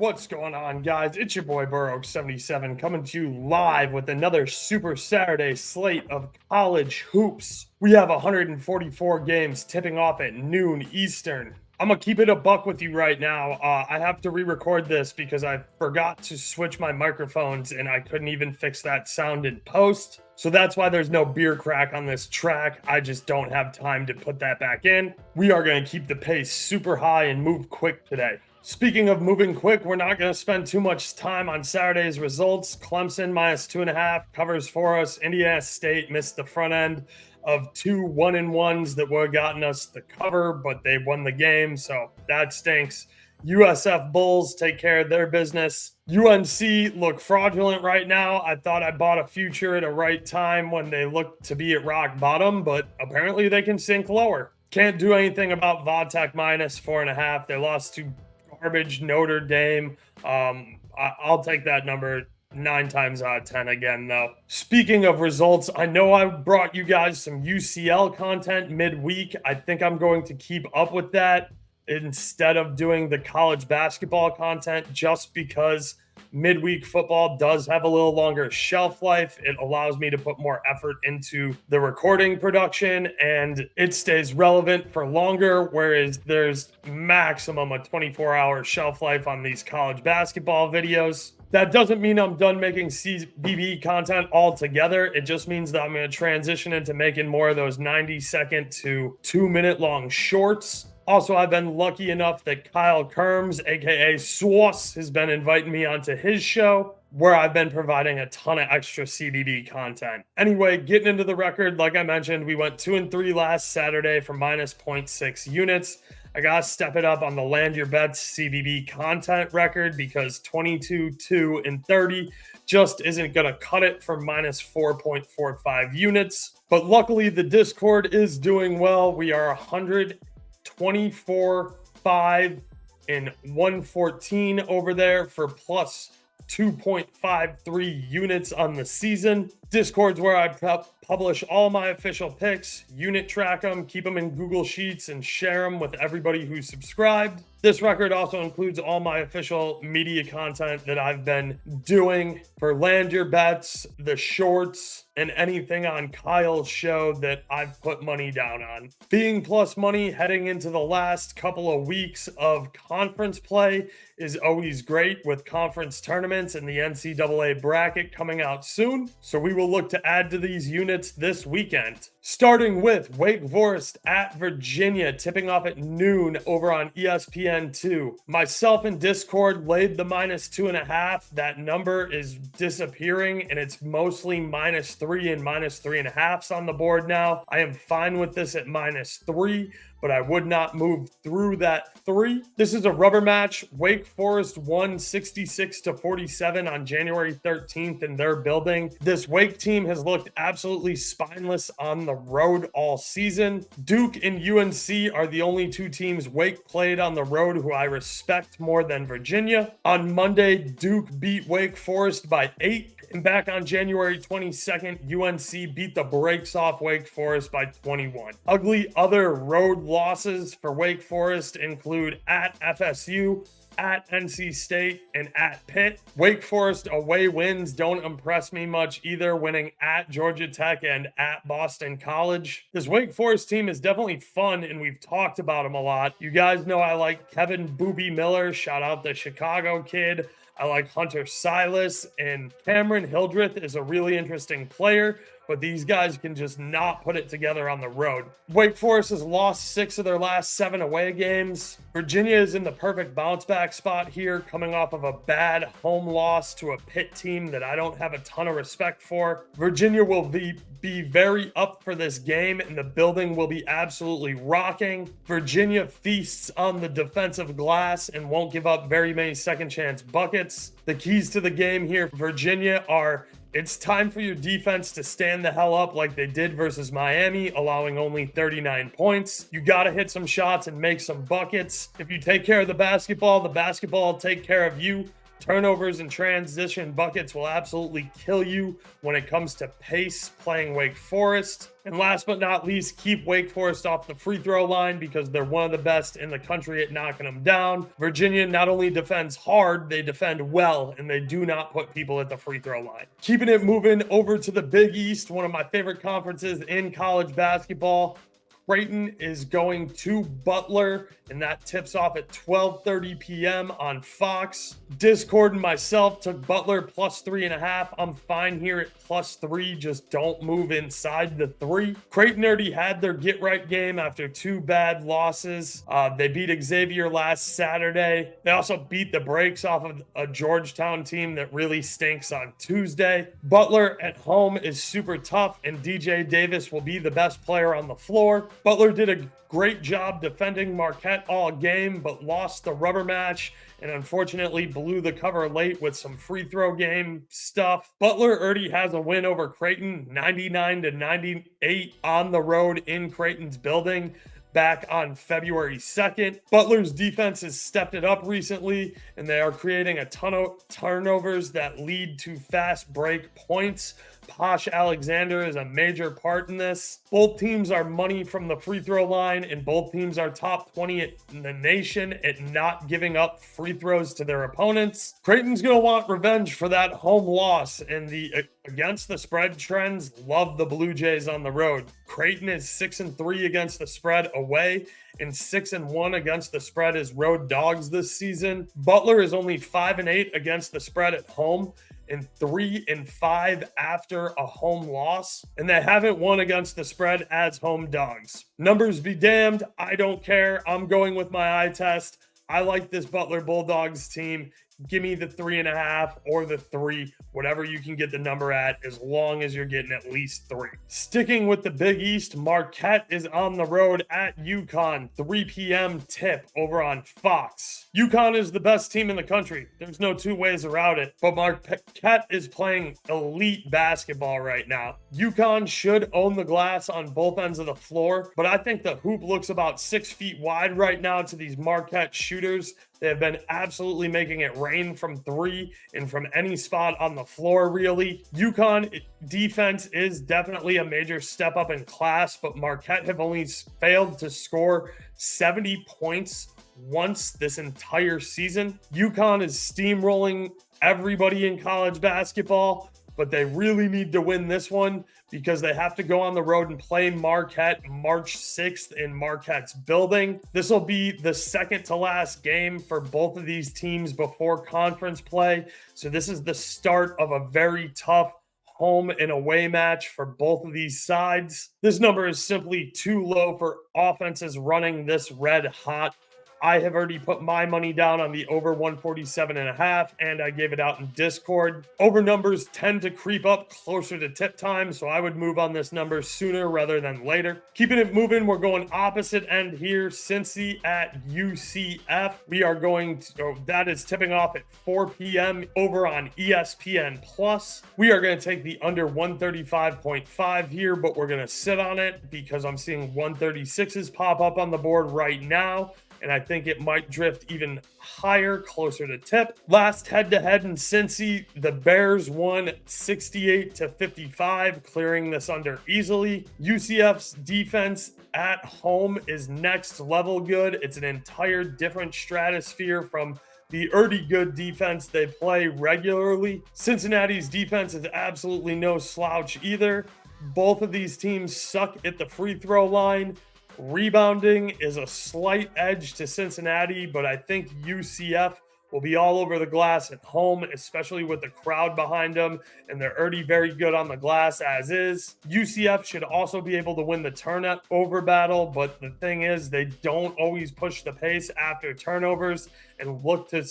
What's going on, guys? It's your boy Burrow77 coming to you live with another Super Saturday slate of college hoops. We have 144 games tipping off at noon Eastern. I'm going to keep it a buck with you right now. I have to re-record this because I forgot to switch my microphones and I couldn't even fix that sound in post. So that's why there's no beer crack on this track. I just don't have time to put that back in. We are going to keep the pace super high and move quick today. Speaking of moving quick, we're not going to spend too much time on Saturday's results. Clemson -2.5 covers for us. Indiana State missed the front end of two 1-and-1s that would have gotten us the cover, but they won the game, so that stinks. USF Bulls take care of their business. UNC look fraudulent right now. I thought I bought a future at a right time when they looked to be at rock bottom, but apparently they can sink lower. Can't do anything about Vodtech -4.5. They lost to garbage Notre Dame. I'll take that number 9 times out of 10 again, though. Speaking of results, I know I brought you guys some UCL content midweek. I think I'm going to keep up with that instead of doing the college basketball content, just because midweek football does have a little longer shelf life. It allows me to put more effort into the recording production and it stays relevant for longer, whereas there's maximum a 24-hour shelf life on these college basketball videos. That doesn't mean I'm done making CBB content altogether. It just means that I'm going to transition into making more of those 90-second to 2-minute long shorts. Also, I've been lucky enough that Kyle Kerms, aka Sauce, has been inviting me onto his show, where I've been providing a ton of extra CBB content. Anyway, getting into the record, like I mentioned, we went 2-3 last Saturday for -0.6 units. I got to step it up on the Land Your Bets CBB content record because 22, 2, and 30 just isn't going to cut it for -4.45 units. But luckily, the Discord is doing well. We are 124, 5, and 114 over there for plus 2.53 units on the season. Discord's where I publish all my official picks, unit track them, keep them in Google Sheets, and share them with everybody who's subscribed. This record also includes all my official media content that I've been doing for Land Your Bets, the shorts, and anything on Kyle's show that I've put money down on. Being plus money heading into the last couple of weeks of conference play is always great, with conference tournaments and the NCAA bracket coming out soon. So we will look to add to these units this weekend. Starting with Wake Forest at Virginia, tipping off at noon over on ESPN2. Myself and Discord laid the -2.5. That number is disappearing, and it's mostly -3 and -3.5s on the board now. I am fine with this at -3, but I would not move through that 3. This is a rubber match. Wake Forest won 66-47 on January 13th in their building. This Wake team has looked absolutely spineless on the road all season. Duke and UNC are the only two teams Wake played on the road who I respect more than Virginia. On Monday, Duke beat Wake Forest by 8. And back on January 22nd, UNC beat the brakes off Wake Forest by 21. Ugly other road losses for Wake Forest include at FSU, at NC State, and at Pitt. Wake Forest away wins don't impress me much either, winning at Georgia Tech and at Boston College. This Wake Forest team is definitely fun, and we've talked about them a lot. You guys know I like Kevin Booby Miller, shout out the Chicago kid. I like Hunter Silas, and Cameron Hildreth is a really interesting player, but these guys can just not put it together on the road. Wake Forest has lost 6 of their last 7 away games. Virginia is in the perfect bounce back spot here, coming off of a bad home loss to a Pitt team that I don't have a ton of respect for. Virginia will be very up for this game, and the building will be absolutely rocking. Virginia feasts on the defensive glass and won't give up very many second chance buckets. The keys to the game here for Virginia are: it's time for your defense to stand the hell up like they did versus Miami, allowing only 39 points. You got to hit some shots and make some buckets. If you take care of the basketball will take care of you. Turnovers and transition buckets will absolutely kill you when it comes to pace playing Wake Forest. And last but not least, keep Wake Forest off the free throw line because they're one of the best in the country at knocking them down. Virginia not only defends hard, they defend well, and they do not put people at the free throw line. Keeping it moving over to the Big East, one of my favorite conferences in college basketball. Creighton is going to Butler, and that tips off at 12:30 p.m. on Fox. Discord and myself took Butler plus 3.5. I'm fine here at plus 3. Just don't move inside the 3. Creighton already had their get-right game after 2 bad losses. They beat Xavier last Saturday. They also beat the brakes off of a Georgetown team that really stinks on Tuesday. Butler at home is super tough, and DJ Davis will be the best player on the floor. Butler did a great job defending Marquette all game, but lost the rubber match and unfortunately blew the cover late with some free throw game stuff. Butler already has a win over Creighton, 99-98 on the road in Creighton's building back on February 2nd. Butler's defense has stepped it up recently, and they are creating a ton of turnovers that lead to fast break points. Posh Alexander is a major part in this. Both teams are money from the free throw line, and both teams are top 20 in the nation at not giving up free throws to their opponents. Creighton's going to want revenge for that home loss, and the against the spread trends love the Blue Jays on the road. Creighton is 6-3 against the spread away and 6-1 against the spread as road dogs this season. Butler is only 5-8 against the spread at home and 3-5 after a home loss, and they haven't won against the spread as home dogs. Numbers be damned. I don't care. I'm going with my eye test. I like this Butler Bulldogs team. Give me the 3.5 or the 3, whatever you can get the number at, as long as you're getting at least 3. Sticking with the Big East, Marquette is on the road at Yukon, 3 p.m. tip over on Fox. Yukon is the best team in the country. There's no two ways around it, but Marquette is playing elite basketball right now. Yukon should own the glass on both ends of the floor, but I think the hoop looks about 6 feet wide right now to these Marquette shooters. They have been absolutely making it rain from 3 and from any spot on the floor, really. Yukon defense is definitely a major step up in class, but Marquette have only failed to score 70 points once this entire season. Yukon is steamrolling everybody in college basketball, but they really need to win this one because they have to go on the road and play Marquette March 6th in Marquette's building. This will be the second to last game for both of these teams before conference play. So this is the start of a very tough home and away match for both of these sides. This number is simply too low for offenses running this red hot. I have already put my money down on the over 147.5, and I gave it out in Discord. Over numbers tend to creep up closer to tip time, so I would move on this number sooner rather than later. Keeping it moving, we're going opposite end here. Cincy at UCF. We are going to, that is tipping off at 4 p.m. over on ESPN Plus. We are going to take the under 135.5 here, but we're going to sit on it because I'm seeing 136s pop up on the board right now, and I think it might drift even higher, closer to tip. Last head-to-head in Cincy, the Bears won 68-55, clearing this under easily. UCF's defense at home is next level good. It's an entire different stratosphere from the already good defense they play regularly. Cincinnati's defense is absolutely no slouch either. Both of these teams suck at the free throw line. Rebounding is a slight edge to Cincinnati, but I think UCF will be all over the glass at home, especially with the crowd behind them, and they're already very good on the glass as is. UCF should also be able to win the turnover battle, but the thing is, they don't always push the pace after turnovers and look to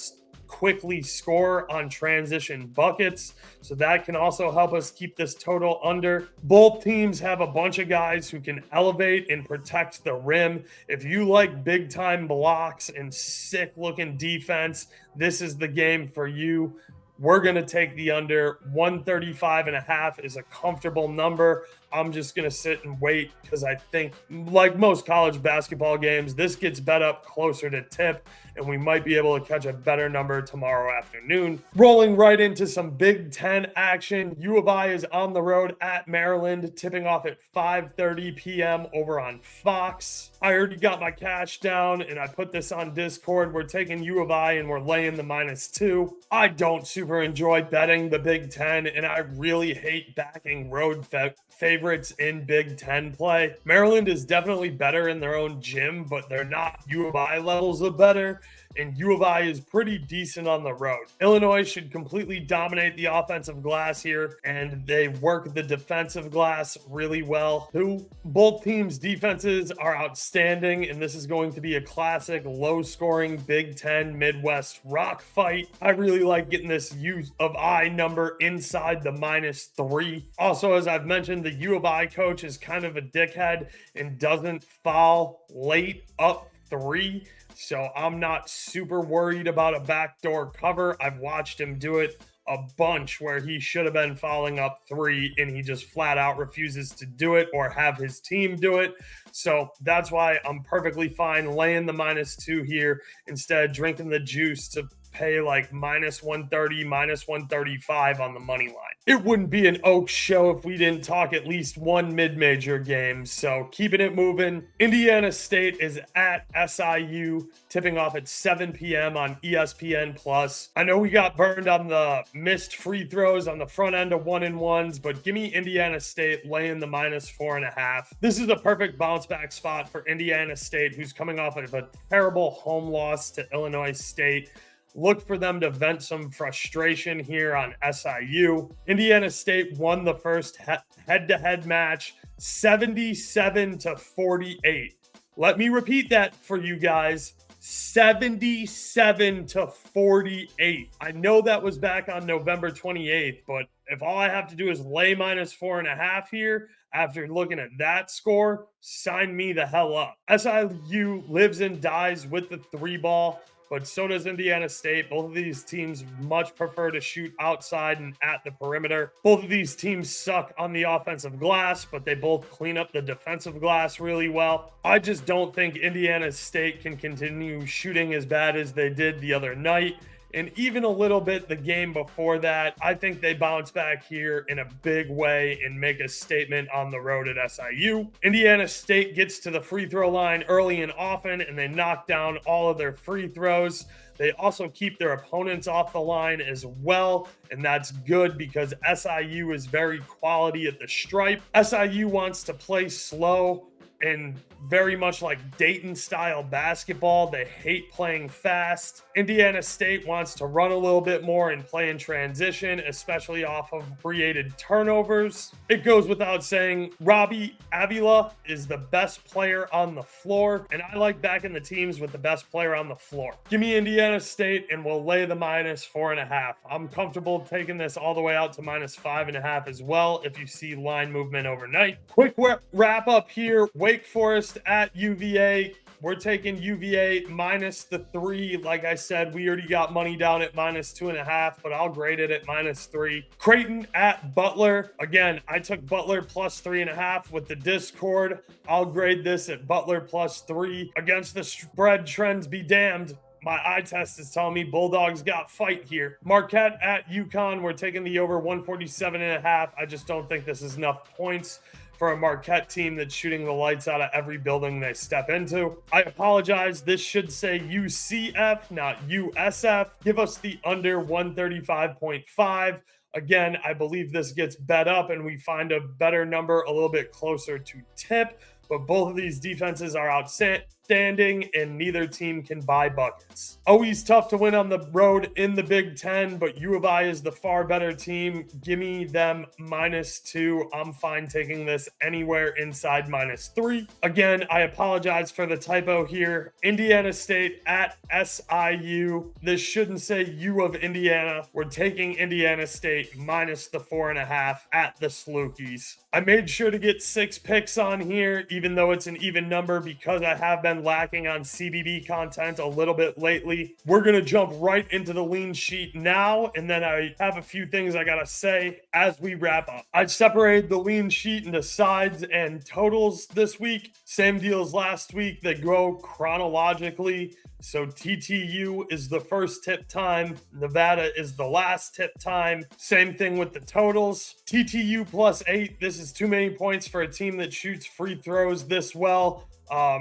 quickly score on transition buckets. So that can also help us keep this total under. Both teams have a bunch of guys who can elevate and protect the rim. If you like big time blocks and sick looking defense, this is the game for you. We're going to take the under. 135.5 is a comfortable number. I'm just going to sit and wait because I think, like most college basketball games, this gets bet up closer to tip, and we might be able to catch a better number tomorrow afternoon. Rolling right into some Big Ten action. U of I is on the road at Maryland, tipping off at 5:30 p.m. over on Fox. I already got my cash down, and I put this on Discord. We're taking U of I, and we're laying the -2. I don't super enjoy betting the Big Ten, and I really hate backing road favorites in Big Ten play. Maryland is definitely better in their own gym, but they're not U of I levels of better, and U of I is pretty decent on the road. Illinois should completely dominate the offensive glass here, and they work the defensive glass really well too. Both teams' defenses are outstanding, and this is going to be a classic low-scoring Big Ten Midwest rock fight. I really like getting this U of I number inside the -3. Also, as I've mentioned, the U of I coach is kind of a dickhead and doesn't foul late up 3. So I'm not super worried about a backdoor cover. I've watched him do it a bunch where he should have been fouling up 3 and he just flat out refuses to do it or have his team do it. So that's why I'm perfectly fine laying the -2 here instead of drinking the juice to pay like -130, -135 on the money line. It wouldn't be an Oaks show if we didn't talk at least one mid-major game. So keeping it moving. Indiana State is at SIU, tipping off at 7 p.m. on ESPN Plus. I know we got burned on the missed free throws on the front end of 1-and-1s, but give me Indiana State laying the -4.5. This is a perfect bounce back spot for Indiana State, who's coming off of a terrible home loss to Illinois State. Look for them to vent some frustration here on SIU. Indiana State won the first head-to-head match 77-48. Let me repeat that for you guys. 77-48. I know that was back on November 28th, but if all I have to do is lay -4.5 here after looking at that score, sign me the hell up. SIU lives and dies with the 3-ball. But so does Indiana State. Both of these teams much prefer to shoot outside and at the perimeter. Both of these teams suck on the offensive glass, but they both clean up the defensive glass really well. I just don't think Indiana State can continue shooting as bad as they did the other night. And even a little bit the game before that. I think they bounce back here in a big way and make a statement on the road at SIU. Indiana State gets to the free throw line early and often, and they knock down all of their free throws. They also keep their opponents off the line as well, and that's good because SIU is very quality at the stripe. SIU wants to play slow and very much like Dayton-style basketball. They hate playing fast. Indiana State wants to run a little bit more and play in transition, especially off of created turnovers. It goes without saying, Robbie Avila is the best player on the floor, and I like backing the teams with the best player on the floor. Give me Indiana State, and we'll lay the -4.5. I'm comfortable taking this all the way out to -5.5 as well if you see line movement overnight. Quick wrap up here. Wake Forest at UVA. We're taking UVA -3. Like I said, we already got money down at -2.5, but I'll grade it at -3. Creighton at Butler. Again, I took Butler +3.5 with the Discord. I'll grade this at Butler +3. Against the spread trends be damned. My eye test is telling me Bulldogs got fight here. Marquette at Yukon. We're taking the over 147.5. I just don't think this is enough points for a Marquette team that's shooting the lights out of every building they step into. I apologize. This should say UCF, not USF. Give us the under 135.5. Again, I believe this gets bet up and we find a better number a little bit closer to tip. But both of these defenses are outstanding and neither team can buy buckets. Always tough to win on the road in the Big Ten, but U of I is the far better team. Give me them -2. I'm fine taking this anywhere inside -3. Again, I apologize for the typo here. Indiana State at SIU. This shouldn't say U of Indiana. We're taking Indiana State -4.5 at the Slookies. I made sure to get 6 picks on here, even though it's an even number, because I have been been lacking on CBB content a little bit lately. We're going to jump right into the lean sheet now, and then I have a few things I got to say as we wrap up. I separated the lean sheet into sides and totals this week. Same deal as last week. They go chronologically. So TTU is the first tip time. Nevada is the last tip time. Same thing with the totals. TTU +8. This is too many points for a team that shoots free throws this well.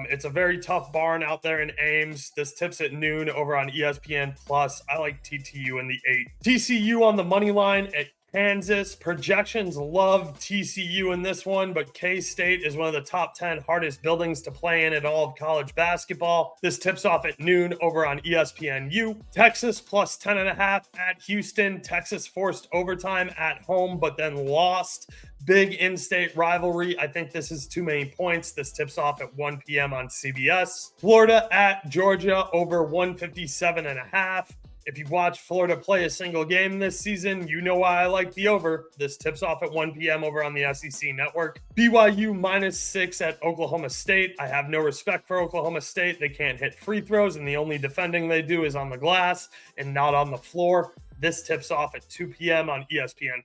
It's a very tough barn out there in Ames. This tips at noon over on ESPN Plus. I like TTU in the 8. TCU on the money line at Kansas. Projections love TCU in this one, but K-State is one of the top 10 hardest buildings to play in all of college basketball. This tips off at noon over on ESPNU. Texas +10.5 at Houston. Texas forced overtime at home, but then lost. Big in-state rivalry. I think this is too many points. This tips off at 1 p.m. on CBS. Florida at Georgia over 157.5. If you watch Florida play a single game this season, you know why I like the over. This tips off at 1 p.m. over on the SEC Network. BYU -6 at Oklahoma State. I have no respect for Oklahoma State. They can't hit free throws, and the only defending they do is on the glass and not on the floor. This tips off at 2 p.m. on ESPN+.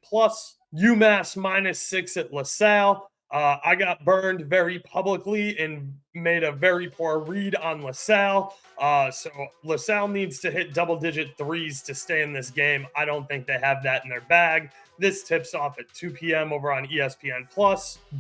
UMass -6 at LaSalle. I got burned very publicly and made a very poor read on LaSalle. So LaSalle needs to hit double-digit threes to stay in this game. I don't think they have that in their bag. This tips off at 2 p.m. over on ESPN+.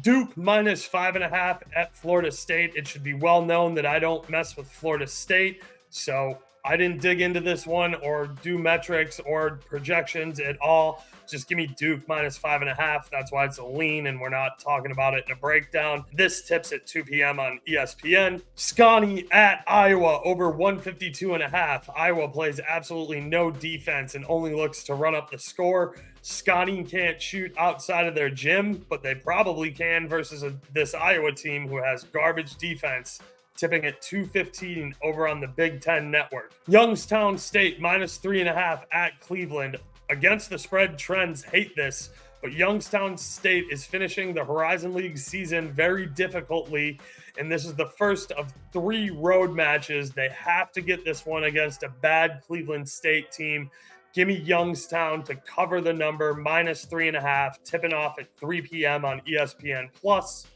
Duke -5.5 at Florida State. It should be well known that I don't mess with Florida State. So I didn't dig into this one or do metrics or projections at all. Just give me Duke -5.5. That's why it's a lean, and we're not talking about it in a breakdown. This tips at 2 p.m. on ESPN. Scotty at Iowa over 152.5. Iowa plays absolutely no defense and only looks to run up the score. Scotty can't shoot outside of their gym, but they probably can versus this Iowa team who has garbage defense. Tipping at 215 over on the Big Ten Network. Youngstown State -3.5 at Cleveland. Against the spread, trends hate this, but Youngstown State is finishing the Horizon League season very difficultly, and this is the first of 3 road matches. They have to get this one against a bad Cleveland State team. Give me Youngstown to cover the number, -3.5, tipping off at 3 p.m. on ESPN+.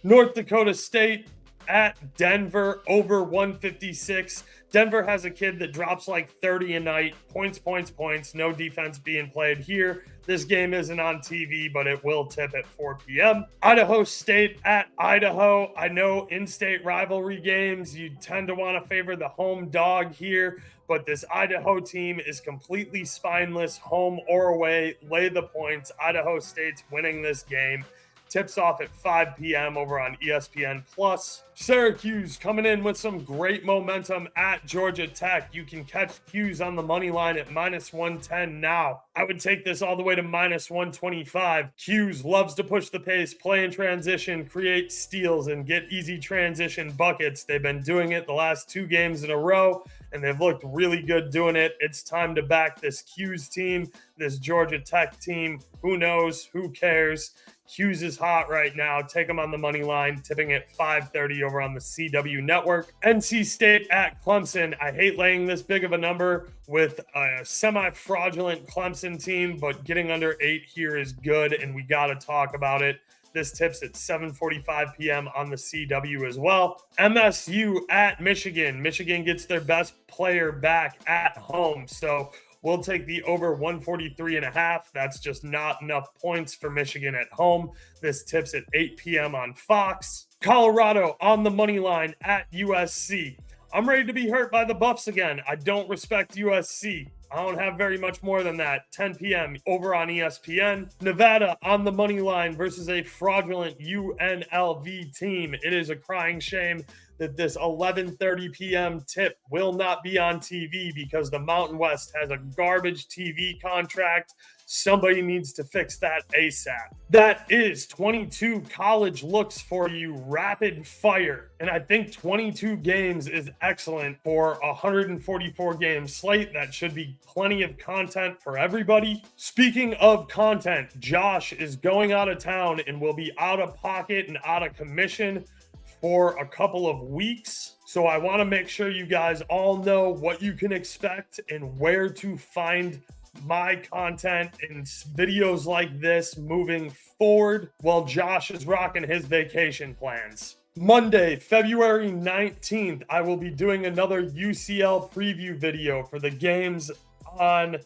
North Dakota State at Denver over 156. Denver has a kid that drops like 30 a night. Points. No defense being played here. This game isn't on TV, but it will tip at 4 p.m. Idaho State at Idaho. I know in-state rivalry games, you tend to want to favor the home dog here, but this Idaho team is completely spineless, home or away. Lay the points. Idaho State's winning this game. Tips off at 5 p.m. over on ESPN+. Syracuse coming in with some great momentum at Georgia Tech. You can catch 'Cuse on the money line at -110 now. I would take this all the way to -125. 'Cuse loves to push the pace, play in transition, create steals, and get easy transition buckets. They've been doing it the last 2 games in a row, and they've looked really good doing it. It's time to back this 'Cuse team, this Georgia Tech team. Who knows? Who cares? 'Cuse is hot right now. Take them on the money line, tipping at 5:30 over on the CW Network. NC State at Clemson. I hate laying this big of a number with a semi-fraudulent Clemson team, but getting under 8 here is good, and we got to talk about it. This tips at 7:45 p.m. on the CW as well. MSU at Michigan. Michigan gets their best player back at home, so we'll take the over 143.5. That's just not enough points for Michigan at home. This tips at 8 p.m. on Fox. Colorado on the money line at USC. I'm ready to be hurt by the Buffs again. I don't respect USC. I don't have very much more than that. 10 p.m. over on ESPN. Nevada on the money line versus a fraudulent UNLV team. It is a crying shame that this 11:30 p.m. tip will not be on TV because the Mountain West has a garbage TV contract. Somebody needs to fix that ASAP. That is 22 college looks for you, rapid fire. And I think 22 games is excellent for a 144 game slate. That should be plenty of content for everybody. Speaking of content, Josh is going out of town and will be out of pocket and out of commission for a couple of weeks. So I want to make sure you guys all know what you can expect and where to find my content and videos like this moving forward while Josh is rocking his vacation plans. Monday, February 19th, I will be doing another UCL preview video for the games on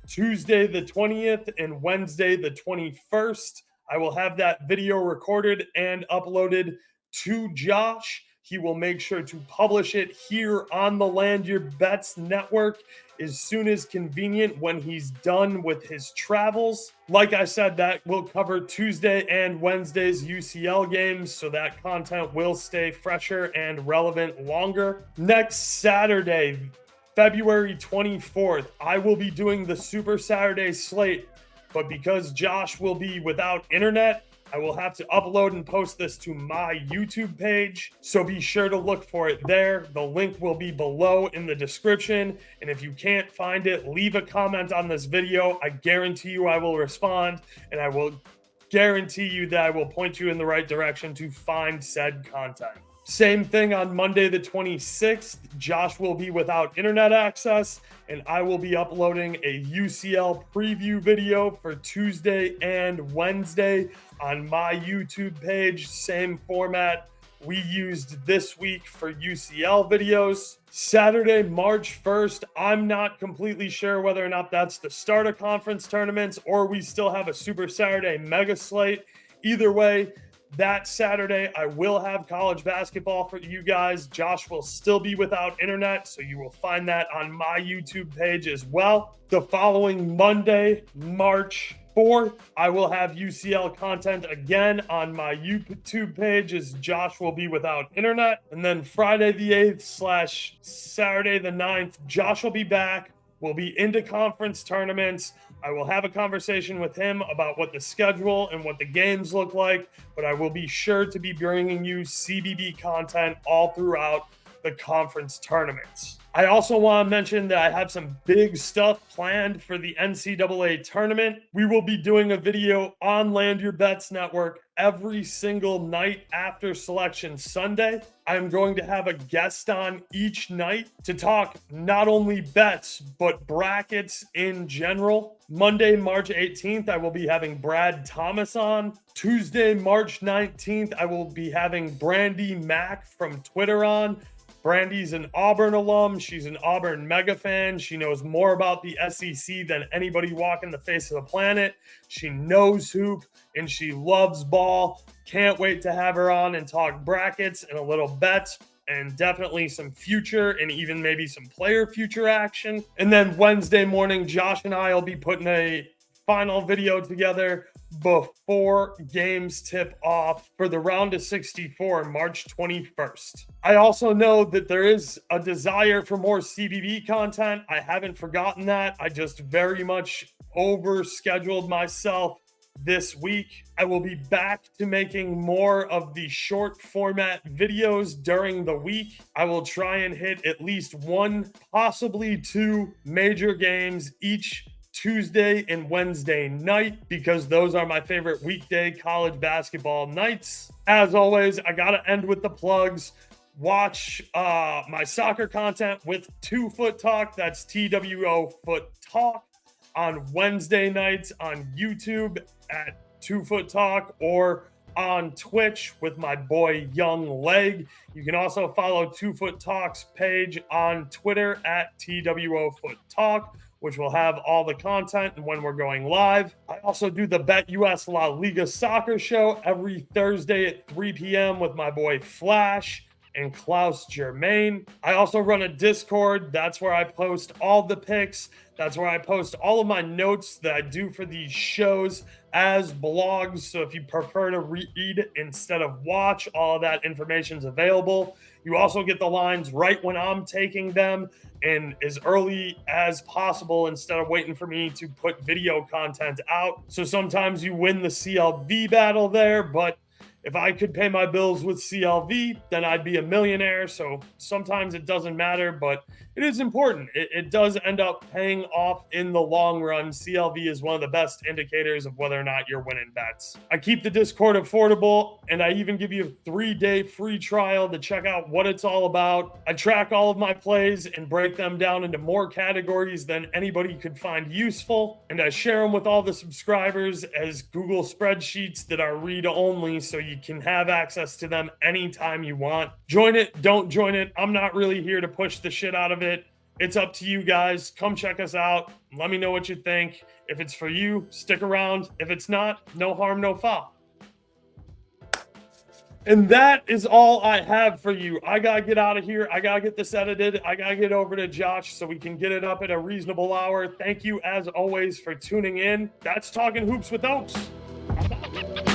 Tuesday the 20th and Wednesday the 21st. I will have that video recorded and uploaded to Josh. He will make sure to publish it here on the Land Your Bets Network as soon as convenient when he's done with his travels. Like I said, that will cover Tuesday and Wednesday's UCL games, so that content will stay fresher and relevant longer. Next Saturday, February 24th, I will be doing the Super Saturday slate, but because Josh will be without internet, I will have to upload and post this to my YouTube page, so be sure to look for it there. The link will be below in the description, and if you can't find it, leave a comment on this video. I guarantee you I will respond, and I will guarantee you that I will point you in the right direction to find said content. Same thing on Monday the 26th. Josh will be without internet access, and I will be uploading a UCL preview video for Tuesday and Wednesday on my YouTube page. Same format we used this week for UCL videos. Saturday, March 1st, I'm not completely sure whether or not that's the start of conference tournaments or we still have a Super Saturday mega slate. Either way, that Saturday, I will have college basketball for you guys. Josh will still be without internet, so you will find that on my YouTube page as well. The following Monday, March 4th, I will have UCL content again on my YouTube page as Josh will be without internet. And then Friday the 8th / Saturday the 9th, Josh will be back. We'll be into conference tournaments. I will have a conversation with him about what the schedule and what the games look like, but I will be sure to be bringing you CBB content all throughout the conference tournaments. I also want to mention that I have some big stuff planned for the NCAA tournament. We will be doing a video on Land Your Bets Network every single night after Selection Sunday. I'm going to have a guest on each night to talk not only bets, but brackets in general. Monday, March 18th, I will be having Brad Thomas on. Tuesday, March 19th, I will be having Brandy Mack from Twitter on. Brandy's an Auburn alum. She's an Auburn mega fan. She knows more about the SEC than anybody walking the face of the planet. She knows hoop and she loves ball. Can't wait to have her on and talk brackets and a little bets and definitely some future and even maybe some player future action. And then Wednesday morning, Josh and I will be putting a final video together before games tip off for the round of 64, March 21st. I also know that there is a desire for more CBB content. I haven't forgotten that. I just very much overscheduled myself this week. I will be back to making more of the short format videos during the week. I will try and hit at least one, possibly two major games each Tuesday and Wednesday night because those are my favorite weekday college basketball nights. As always, I gotta end with the plugs. Watch my soccer content with 2 Foot Talk. That's TWO Foot Talk on Wednesday nights on YouTube at 2 Foot Talk or on Twitch with my boy Young Leg. You can also follow 2 Foot Talk's page on Twitter at TWO Foot Talk, which will have all the content and when we're going live. I also do the Bet US La Liga soccer show every Thursday at 3 p.m. with my boy Flash and Klaus Germain. I also run a Discord. That's where I post all the picks. That's where I post all of my notes that I do for these shows as blogs. So if you prefer to read instead of watch, all of that information is available. You also get the lines right when I'm taking them and as early as possible instead of waiting for me to put video content out. So sometimes you win the CLV battle there, but If I could pay my bills with CLV, then I'd be a millionaire. So sometimes it doesn't matter, but it is important. It does end up paying off in the long run. CLV is one of the best indicators of whether or not you're winning bets. I keep the Discord affordable, and I even give you a 3-day free trial to check out what it's all about. I track all of my plays and break them down into more categories than anybody could find useful. And I share them with all the subscribers as Google spreadsheets that are read only, so you can have access to them anytime you want. Join it, don't join it. I'm not really here to push the shit out of it. It's up to you guys. Come check us out. Let me know what you think. If it's for you, stick around. If it's not, no harm, no foul. And that is all I have for you. I got to get out of here. I got to get this edited. I got to get over to Josh so we can get it up at a reasonable hour. Thank you, as always, for tuning in. That's Talking Hoops with Oaks. I'm out.